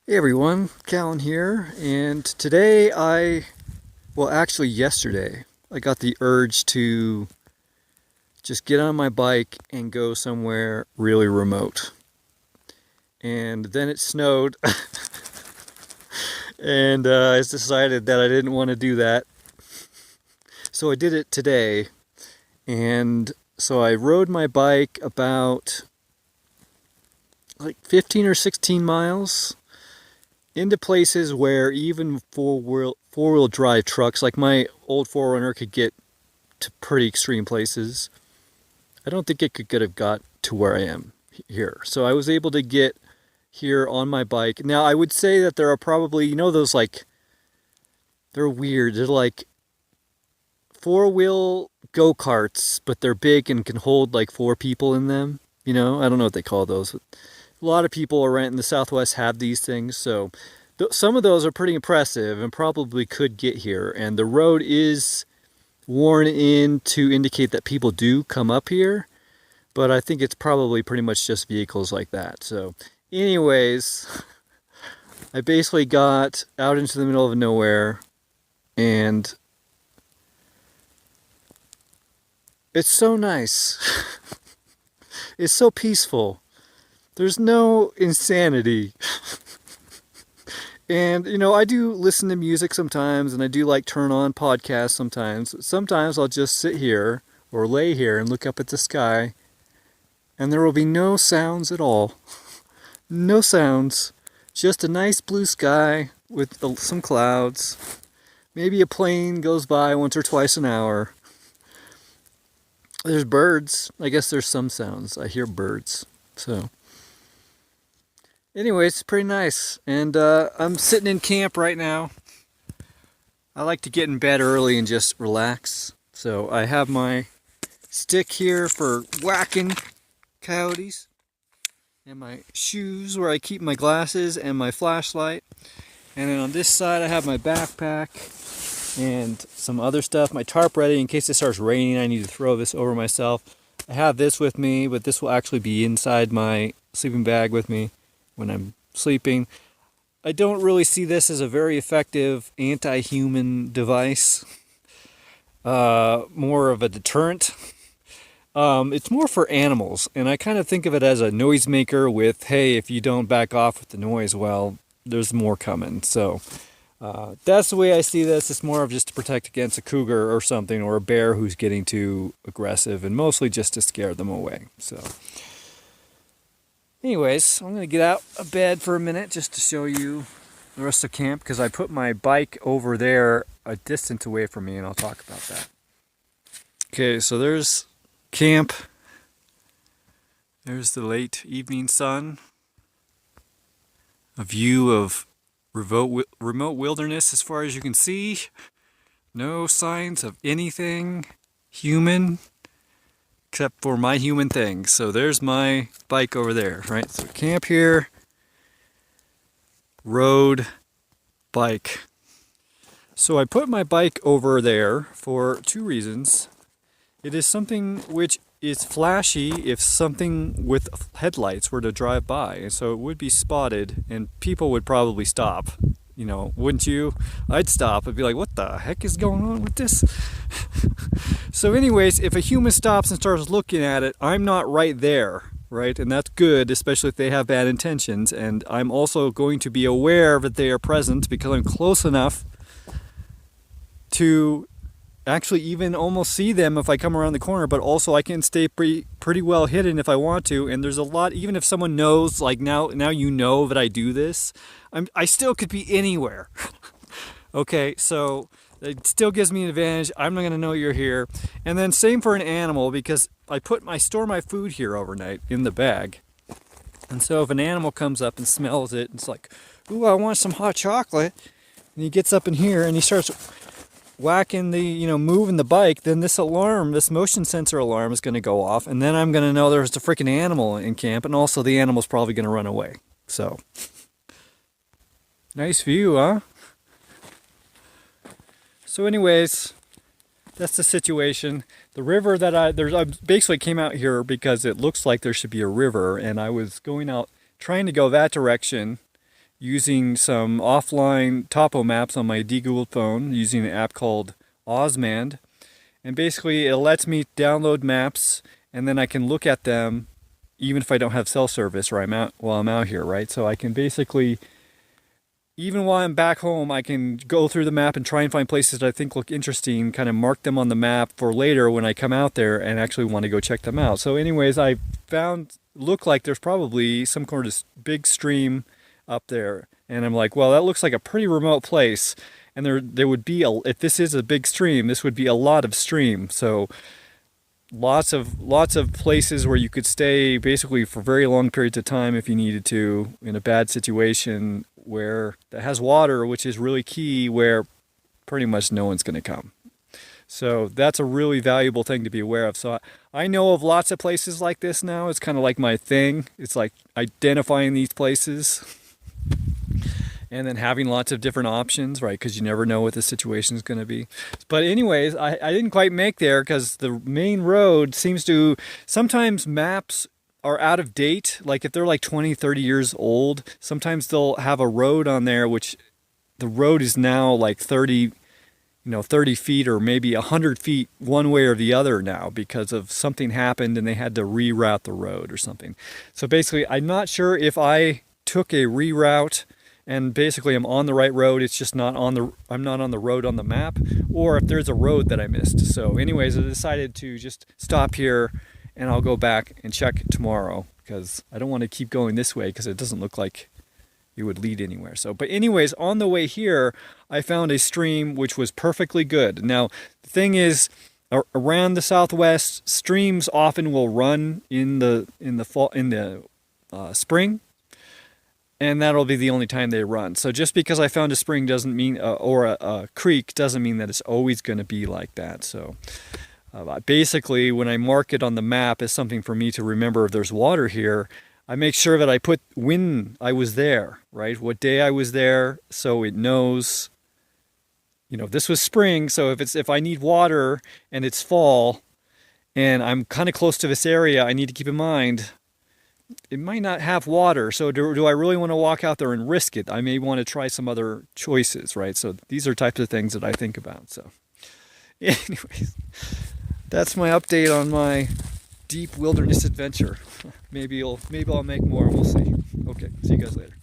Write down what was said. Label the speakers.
Speaker 1: Hey everyone, Cahlen here, and yesterday, I got the urge to just get on my bike and go somewhere really remote. And then it snowed, and I decided that I didn't want to do that. So I did it today, and so I rode my bike about like 15 or 16 miles into places where even four-wheel drive trucks, like my old 4Runner, could get to pretty extreme places. I don't think it could have got to where I am here. So I was able to get here on my bike. Now I would say that there are probably, those like, they're weird. They're like four-wheel go-karts, but they're big and can hold like four people in them. I don't know what they call those. A lot of people around in the Southwest have these things, so some of those are pretty impressive and probably could get here. And the road is worn in to indicate that people do come up here, but I think it's probably pretty much just vehicles like that. So anyways, I basically got out into the middle of nowhere, and it's so nice. It's so peaceful. There's no insanity. And, I do listen to music sometimes, and I do like turn on podcasts sometimes. Sometimes I'll just sit here or lay here and look up at the sky, and there will be no sounds at all. No sounds. Just a nice blue sky with some clouds. Maybe a plane goes by once or twice an hour. There's birds. I guess there's some sounds. I hear birds. So anyway, it's pretty nice, and I'm sitting in camp right now. I like to get in bed early and just relax, so I have my stick here for whacking coyotes, and my shoes where I keep my glasses and my flashlight, and then on this side I have my backpack and some other stuff, my tarp ready in case it starts raining. I need to throw this over myself. I have this with me, but this will actually be inside my sleeping bag with me when I'm sleeping. I don't really see this as a very effective anti-human device. More of a deterrent. It's more for animals, and I kind of think of it as a noisemaker with, hey, if you don't back off with the noise, well, there's more coming. So that's the way I see this. It's more of just to protect against a cougar or something, or a bear who's getting too aggressive, and mostly just to scare them away. So anyways, I'm going to get out of bed for a minute just to show you the rest of camp, because I put my bike over there a distance away from me, and I'll talk about that. Okay, so there's camp. There's the late evening sun. A view of remote wilderness as far as you can see. No signs of anything human, except for my human thing. So there's my bike over there, right? So camp here, road, bike. So I put my bike over there for two reasons. It is something which is flashy if something with headlights were to drive by. And so it would be spotted, and people would probably stop. Wouldn't you? I'd stop and be like, what the heck is going on with this? So anyways, if a human stops and starts looking at it, I'm not right there, right? And that's good, especially if they have bad intentions. And I'm also going to be aware that they are present because I'm close enough to actually even almost see them if I come around the corner, but also I can stay pretty well hidden if I want to. And there's a lot, even if someone knows, like now you know that I do this, I still could be anywhere. Okay, so it still gives me an advantage. I'm not going to know you're here. And then same for an animal, because I store my food here overnight in the bag. And so if an animal comes up and smells it, it's like, ooh, I want some hot chocolate. And he gets up in here and he starts whacking moving the bike, then this motion sensor alarm is going to go off, and then I'm going to know there's a freaking animal in camp, and also the animal's probably going to run away. So nice view, huh? So anyways, that's the situation. The river that I basically came out here because it looks like there should be a river, and I was going out trying to go that direction, using some offline topo maps on my Google phone using an app called Osmand. And basically it lets me download maps and then I can look at them even if I don't have cell service or while I'm out here, right? So I can basically, even while I'm back home, I can go through the map and try and find places that I think look interesting, kind of mark them on the map for later when I come out there and actually want to go check them out. So anyways, I look like there's probably some kind of big stream up there. And I'm like, well, that looks like a pretty remote place. And there would be, if this is a big stream, this would be a lot of stream. So lots of places where you could stay basically for very long periods of time if you needed to in a bad situation where that has water, which is really key, where pretty much no one's going to come. So that's a really valuable thing to be aware of. So I know of lots of places like this now. It's kind of like my thing. It's like identifying these places and then having lots of different options, right? Because you never know what the situation is going to be. But anyways, I didn't quite make there because the main road seems to, sometimes maps are out of date. Like if they're like 20, 30 years old, sometimes they'll have a road on there, which the road is now like 30 feet or maybe 100 feet one way or the other now because of something happened and they had to reroute the road or something. So basically, I'm not sure if I took a reroute and basically I'm on the right road, it's just I'm not on the road on the map, or if there's a road that I missed. So anyways, I decided to just stop here and I'll go back and check tomorrow because I don't want to keep going this way because it doesn't look like it would lead anywhere. So, but anyways, on the way here, I found a stream which was perfectly good. Now, the thing is, around the Southwest, streams often will run in the spring, and that'll be the only time they run. So just because I found a spring doesn't mean, or a creek doesn't mean that it's always going to be like that. So basically, when I mark it on the map as something for me to remember if there's water here, I make sure that I put when I was there, right? What day I was there, so it knows, this was spring, so if I need water and it's fall and I'm kind of close to this area, I need to keep in mind it might not have water. So do I really want to walk out there and risk it? I may want to try some other choices, right? So these are types of things that I think about. So anyways, that's my update on my deep wilderness adventure. Maybe I'll make more. We'll see. Okay, see you guys later.